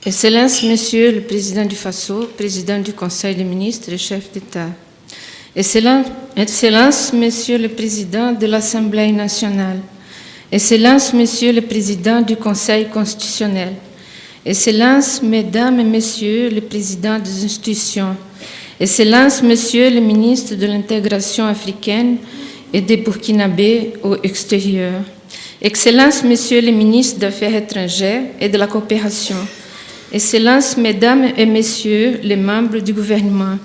Excellences, Monsieur le Président du Faso, Président du Conseil des ministres et chef d'État. Excellences, Monsieur le Président de l'Assemblée nationale. Excellences, Monsieur le Président du Conseil constitutionnel. Excellences, Mesdames et Messieurs les Présidents des institutions. Excellences, Monsieur le Ministre de l'Intégration africaine et des Burkinabés au extérieur. Excellences, Messieurs les ministres d'Affaires étrangères et de la coopération. Excellences, Mesdames et Messieurs les membres du gouvernement.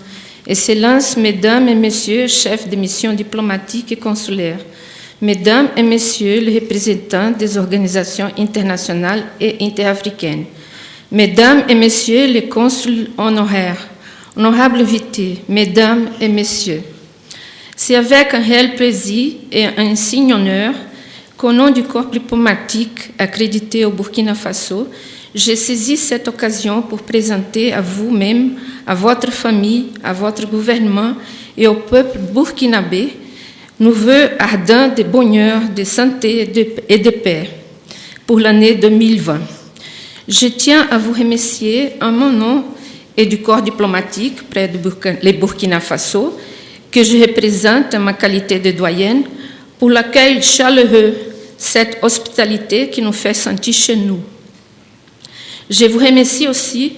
Excellences, Mesdames et Messieurs, chefs de missions diplomatiques et consulaires. Mesdames et Messieurs les représentants des organisations internationales et interafricaines. Mesdames et Messieurs les consuls honoraires. Honorables invités, Mesdames et Messieurs. C'est avec un réel plaisir et un signe honneur qu'au nom du corps diplomatique accrédité au Burkina Faso, j'ai saisi cette occasion pour présenter à vous-même, à votre famille, à votre gouvernement et au peuple burkinabé nos vœux ardents de bonheur, de santé et de paix pour l'année 2020. Je tiens à vous remercier en mon nom et du corps diplomatique près de les Burkina Faso, que je représente en ma qualité de doyenne, pour l'accueil chaleureux, cette hospitalité qui nous fait sentir chez nous. Je vous remercie aussi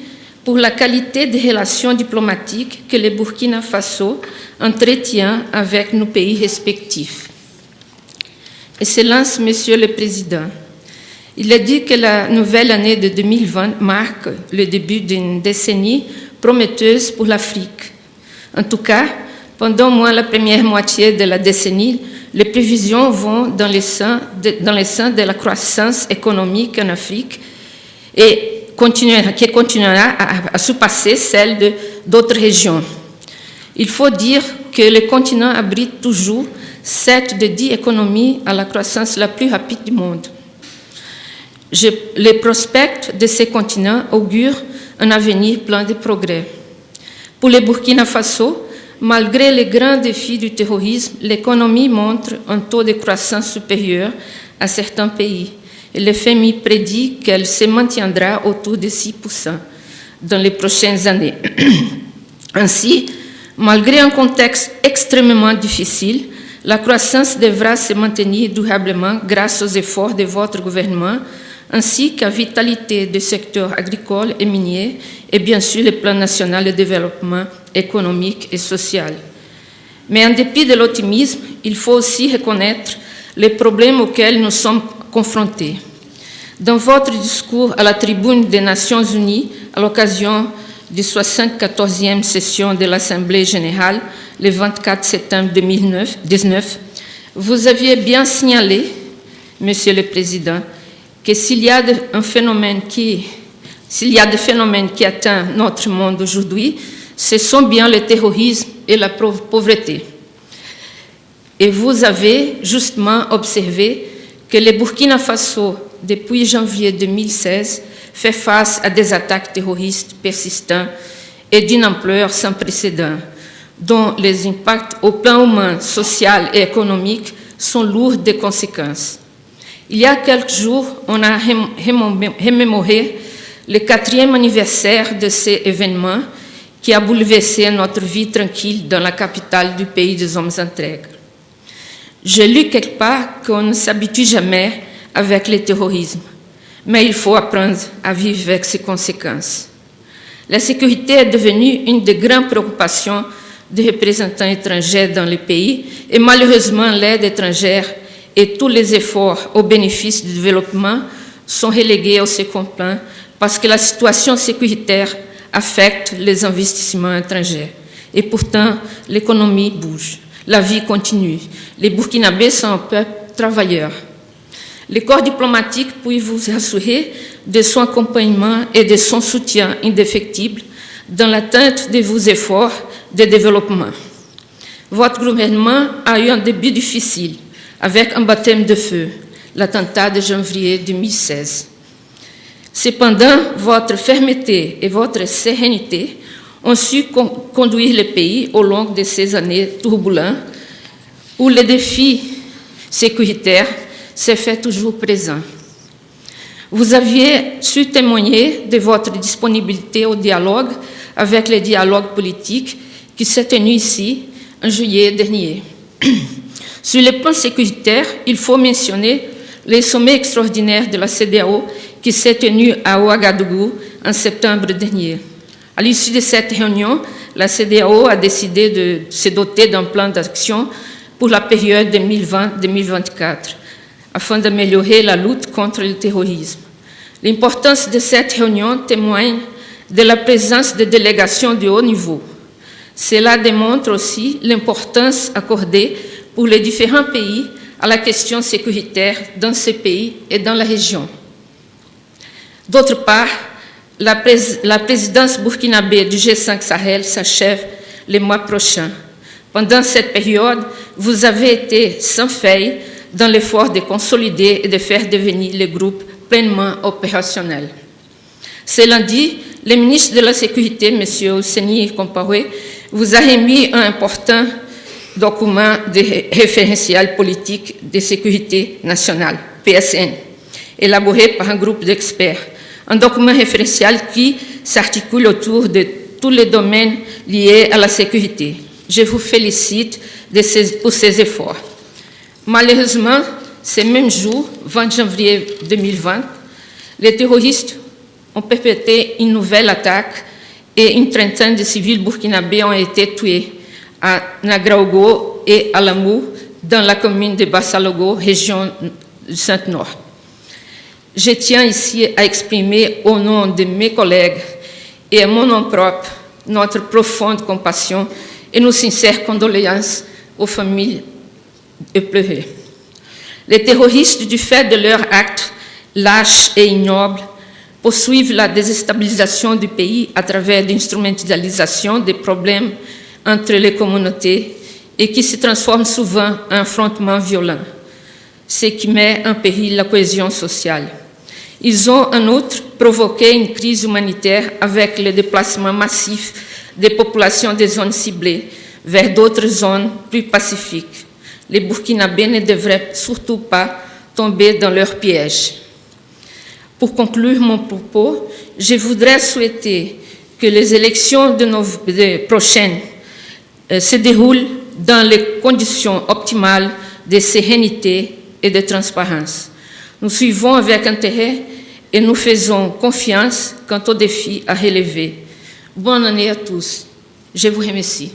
pour la qualité des relations diplomatiques que le Burkina Faso entretient avec nos pays respectifs. Excellences, Monsieur le Président, il est dit que la nouvelle année de 2020 marque le début d'une décennie prometteuse pour l'Afrique. En tout cas, pendant au moins la première moitié de la décennie, les prévisions vont dans le sens de la croissance économique en Afrique et qui continuera à surpasser celle d'autres régions. Il faut dire que le continent abrite toujours 7 de 10 économies à la croissance la plus rapide du monde. Les prospects de ces continents augurent un avenir plein de progrès. Pour le Burkina Faso, malgré les grands défis du terrorisme, l'économie montre un taux de croissance supérieur à certains pays. Et le FMI prédit qu'elle se maintiendra autour de 6% dans les prochaines années. Ainsi, malgré un contexte extrêmement difficile, la croissance devra se maintenir durablement grâce aux efforts de votre gouvernement, ainsi qu'à la vitalité du secteur agricole et minier, et bien sûr le plan national de développement économique et social. Mais en dépit de l'optimisme, il faut aussi reconnaître les problèmes auxquels nous sommes confrontés. Dans votre discours à la tribune des Nations Unies, à l'occasion de la 74e session de l'Assemblée générale, le 24 septembre 2019, vous aviez bien signalé, Monsieur le Président, que s'il y a des phénomènes qui atteignent notre monde aujourd'hui, ce sont bien le terrorisme et la pauvreté. Et vous avez justement observé que le Burkina Faso, depuis janvier 2016, fait face à des attaques terroristes persistantes et d'une ampleur sans précédent, dont les impacts au plan humain, social et économique sont lourds de conséquences. Il y a quelques jours, on a remémoré le 4e anniversaire de ces événements qui a bouleversé notre vie tranquille dans la capitale du pays des hommes intègres. J'ai lu quelque part qu'on ne s'habitue jamais avec le terrorisme, mais il faut apprendre à vivre avec ses conséquences. La sécurité est devenue une des grandes préoccupations des représentants étrangers dans le pays et malheureusement l'aide étrangère et tous les efforts au bénéfice du développement sont relégués au second plan parce que la situation sécuritaire affecte les investissements étrangers. Et pourtant, l'économie bouge, la vie continue. Les Burkinabés sont un peuple travailleur. Le corps diplomatique peut vous assurer de son accompagnement et de son soutien indéfectible dans l'atteinte de vos efforts de développement. Votre gouvernement a eu un début difficile, avec un baptême de feu, l'attentat de janvier 2016. Cependant, votre fermeté et votre sérénité ont su conduire le pays au long de ces années turbulentes où les défis sécuritaires se fait toujours présent. Vous aviez su témoigner de votre disponibilité au dialogue avec les dialogues politiques qui s'est tenu ici en juillet dernier. Sur le plan sécuritaire, il faut mentionner le sommet extraordinaire de la CEDEAO qui s'est tenu à Ouagadougou en septembre dernier. À l'issue de cette réunion, la CEDEAO a décidé de se doter d'un plan d'action pour la période 2020-2024, afin d'améliorer la lutte contre le terrorisme. L'importance de cette réunion témoigne de la présence de délégations de haut niveau. Cela démontre aussi l'importance accordée pour les différents pays à la question sécuritaire dans ces pays et dans la région. D'autre part, la présidence burkinabé du G5 Sahel s'achève le mois prochain. Pendant cette période, vous avez été sans faille dans l'effort de consolider et de faire devenir le groupe pleinement opérationnel. Ce lundi, le ministre de la Sécurité, M. Ousseini Compaoré, vous a remis un important document de référentiel politique de sécurité nationale, PSN, élaboré par un groupe d'experts. Un document référentiel qui s'articule autour de tous les domaines liés à la sécurité. Je vous félicite pour ces efforts. Malheureusement, ce même jour, 20 janvier 2020, les terroristes ont perpétré une nouvelle attaque et une trentaine de civils burkinabés ont été tués à Nagraogo et à Lamou, dans la commune de Bassalogo, région du Centre-Nord. Je tiens ici à exprimer au nom de mes collègues et à mon nom propre notre profonde compassion et nos sincères condoléances aux familles éplorées. Les terroristes, du fait de leurs actes lâches et ignobles, poursuivent la déstabilisation du pays à travers l'instrumentalisation des problèmes entre les communautés et qui se transforment souvent en affrontements violents, ce qui met en péril la cohésion sociale. Ils ont en outre provoqué une crise humanitaire avec le déplacement massif des populations des zones ciblées vers d'autres zones plus pacifiques. Les Burkinabés ne devraient surtout pas tomber dans leur piège. Pour conclure mon propos, je voudrais souhaiter que les élections prochaines se déroulent dans les conditions optimales de sérénité et de transparence. Nous suivons avec intérêt et nous faisons confiance quant aux défis à relever. Bonne année à tous. Je vous remercie.